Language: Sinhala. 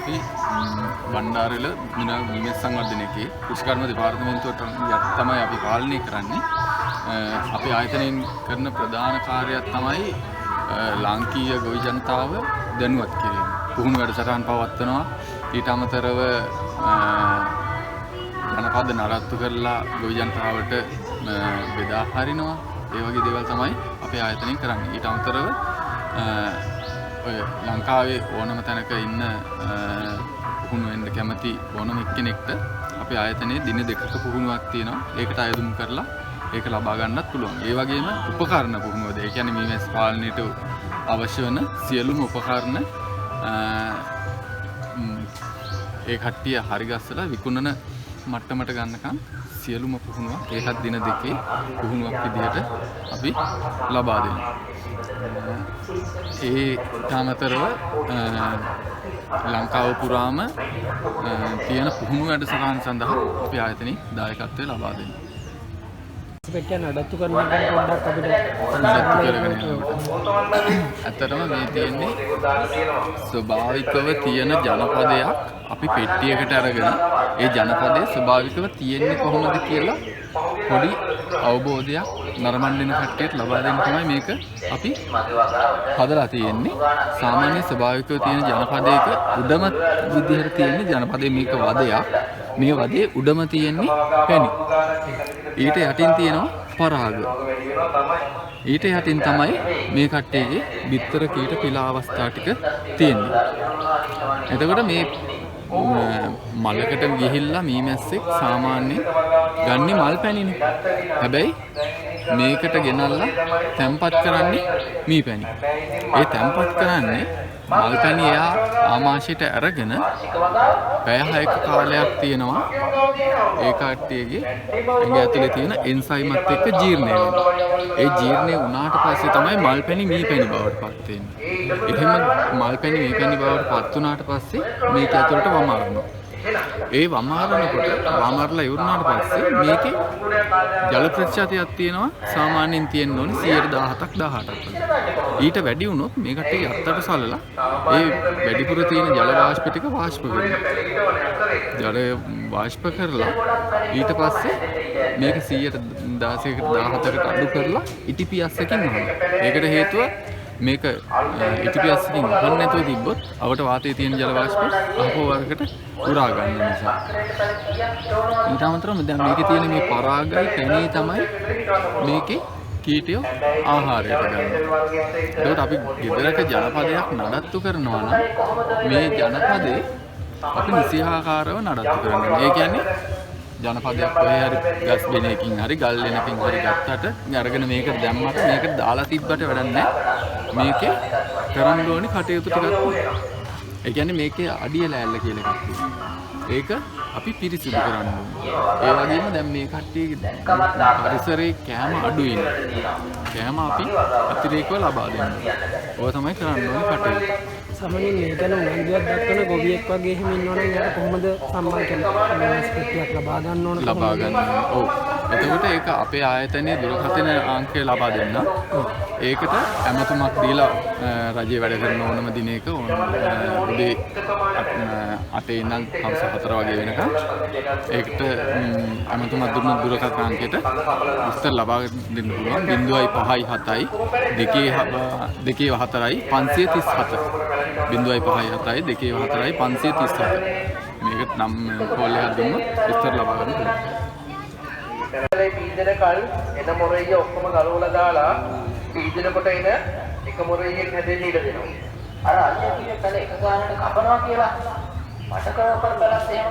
අපි බණ්ඩාරවල මිනිස් සංවර්ධනයේ කෘෂිකර්ම දෙපාර්තමේන්තුවට තමයි අපි පාලනය කරන්නේ. අපි ආයතනයෙන් කරන ප්‍රධාන කාර්යයක් තමයි ලාංකීය ගොවි ජනතාව දැනුවත් කිරීම. පුහුණු වැඩසටහන් පවත්වනවා. ඊට අමතරව ජනපද නඩත්තු කරලා ගොවි ජනතාවට බෙදා හරිනවා. ඒ වගේ දේවල් තමයි අපේ ආයතනයෙන් කරන්නේ. ඊට අමතරව ඔය ලංකාවේ ඕනම තැනක ඉන්න පුහුණු වෙන්න කැමති ඕනම එක්කෙනෙක්ට අපේ ආයතනයේ දින දෙකක පුහුණුවක් තියෙනවා. ඒකට අයදුම් කරලා ඒක ලබා ගන්නත් පුළුවන්. ඒ වගේම උපකරණ පුහුණුවද. ඒ කියන්නේ මීමැස් පාලනයට අවශ්‍ය වෙන සියලුම උපකරණ ඒ කට්ටිය හරි ගස්සලා විකුණන මට්ටමට ගන්නකම් සියලුම පුහුණුවක් ඒකත් දින දෙකේ පුහුණුවක් විදිහට අපි ලබා දෙනවා. ඒ තාමතරව ලංකාව පුරාම තියෙන පුහුණු වැඩසටහන් සඳහා අපි ආයතනයේ දායකත්වය ලබා දෙනවා. නඩත්තු කරන පොඩ්ඩක් අපිට ඇත්තටම මේ තියෙන්නේ ස්වභාවිකව තියෙන ජනපදයක් අපි පෙට්ටියකට අරගෙන ඒ ජනපදයේ ස්වභාවිකව තියෙන්නේ කොහොමද කියලා පොඩි අවබෝධයක් නරඹන්න කට්ටියට ලබා දෙන්න තමයි මේක අපි හදලා තියෙන්නේ. සාමාන්‍ය ස්වභාවිකව තියෙන ජනපදයක උඩම විදිහට තියෙන්නේ ජනපදයේ මේක වදයක්. මේ වදයේ උඩම තියෙන්නේ පැණි. ඊට යටින් තියෙනවා පරාග. ඊට යටින් තමයි මේ කට්ටියගේ බිත්තර කීට පිලා අවස්ථා ටික තියෙන්නේ. එතකොට මේ මලකට ගිහිල්ලා මීමැස්සෙක් සාමාන්‍යයෙන් ගන්නේ මල් පැණිනේ. හැබැයි මේකට ගෙනල්ලා තැම්පත් කරන්නේ මී පැණි. ඒ තැම්පත් කරන්නේ මල් පැණි එයා ආමාශයට අරගෙන පැය 6ක කාලයක් තියෙනවා ඒ කට්ටියගේ ඇඟ ඇතුලේ තියෙන එන්සයිමත් එක්ක ජීර්ණය වෙනවා. ඒ ජීර්ණය වුණාට පස්සේ තමයි මල් පැණි මී පැණි බවට පත් වෙන්නේ. එහෙම මල් පැණි මී පැණි බවට පත් වුණාට පස්සේ මේක ඇතුලට වමාරනවා. ඒ වමාරනකොට වමාරලා ඉවරනාට පස්සේ මේකේ ජල ප්‍රතිශතයක් තියෙනවා සාමාන්‍යයෙන් තියෙන්න ඕනේ 17ක් 18ක් වගේ. ඊට වැඩි වුණොත් මේකට යත්තට සලලා ඒ වැඩිපුර තියෙන ජල වාෂ්ප ටික වාෂ්ප වෙනවා. ජල වාෂ්ප කරලා ඊට පස්සේ මේක 116කට 17කට අඩු කරලා ඉටිපියස්සකින් වහනවා. ඒකට හේතුව මේක ඉටිපියස්සකින් වහන්න නැතුව තිබ්බොත් අවට වාතයේ තියෙන ජල වාෂ්ප අහපෝ වර්ගකට උරා ගන්න නිසා. ඊට අමතරව දැන් මේකේ තියෙන මේ පරාගයි පැණි තමයි මේකේ කීටයෝ ආහාරයට ගන්න. ඒකට අපි ගෙදරක ජනපදයක් නඩත්තු කරනවා නම් මේ ජනපදේ අපි නිසියාකාරව නඩත්තු කරනවා. ඒ කියන්නේ ජනපදයක් කොහේ හරි ගස් බෙනකින් හරි ගල් වෙනකින් හරි ගත්තට අරගෙන මේකට දැම්මට මේකට දාලා තිබ්බට වැඩක් නැහැ. මේකේ කරන්න ඕනේ කටයුතු ටිකක් තියෙනවා. ඒ කියන්නේ මේකේ අඩිය ලෑල්ල කියලා එකක් තියෙනවා. ඒක අපි පිරිසිදු කරන්න ඕනේ. ඒ වගේම දැන් මේ කට්ටියගේ පරිසරයේ කෑම අඩුයි. කෑම අපි අතිරේකව ලබා දෙන්න. ඕක තමයි කරන්න ඕනේ කටයුතු. සාමාන්‍යයෙන් මේ ගැන උනන්දුවක් දක්වන ගොවියෙක් වගේ එහෙම ඉන්නවනම් එයාට කොහොමද සම්මාන කෙනෙක් ලබා ගන්න ඕන? ලබා ගන්න ඕනේ. ඔව්. එතකොට ඒක අපේ ආයතනයේ දුරකථන අංකය ලබා දෙන්න. ඒකට ඇමතුමක් දීලා රජයේ වැඩ කරන ඕනම දිනයක උදේ 8 ඉඳන් හවස 4 වගේ වෙනකම් ඒකට ඇමතුමක් දුන්න දුරකථන අංකයට විස්තර ලබා දෙන්න පුළුවන්. 0.57 2.4යි 537 0.57 2.4යි 537 මේක නම් කෝල් එකක් දුන්නොත් විස්තර ලබා ගන්න පුළුවන්. පීදන කල් එන මොරෙය ඔක්කොම ගලවලා දාලා පීදන කොට එන එක මොරෙයක් හැදෙන්න ඉඩ දෙනවා. අර අල්ලිය කියන කල එක ගානකට කපනවා කියලා මට කරපර බලස් එහෙම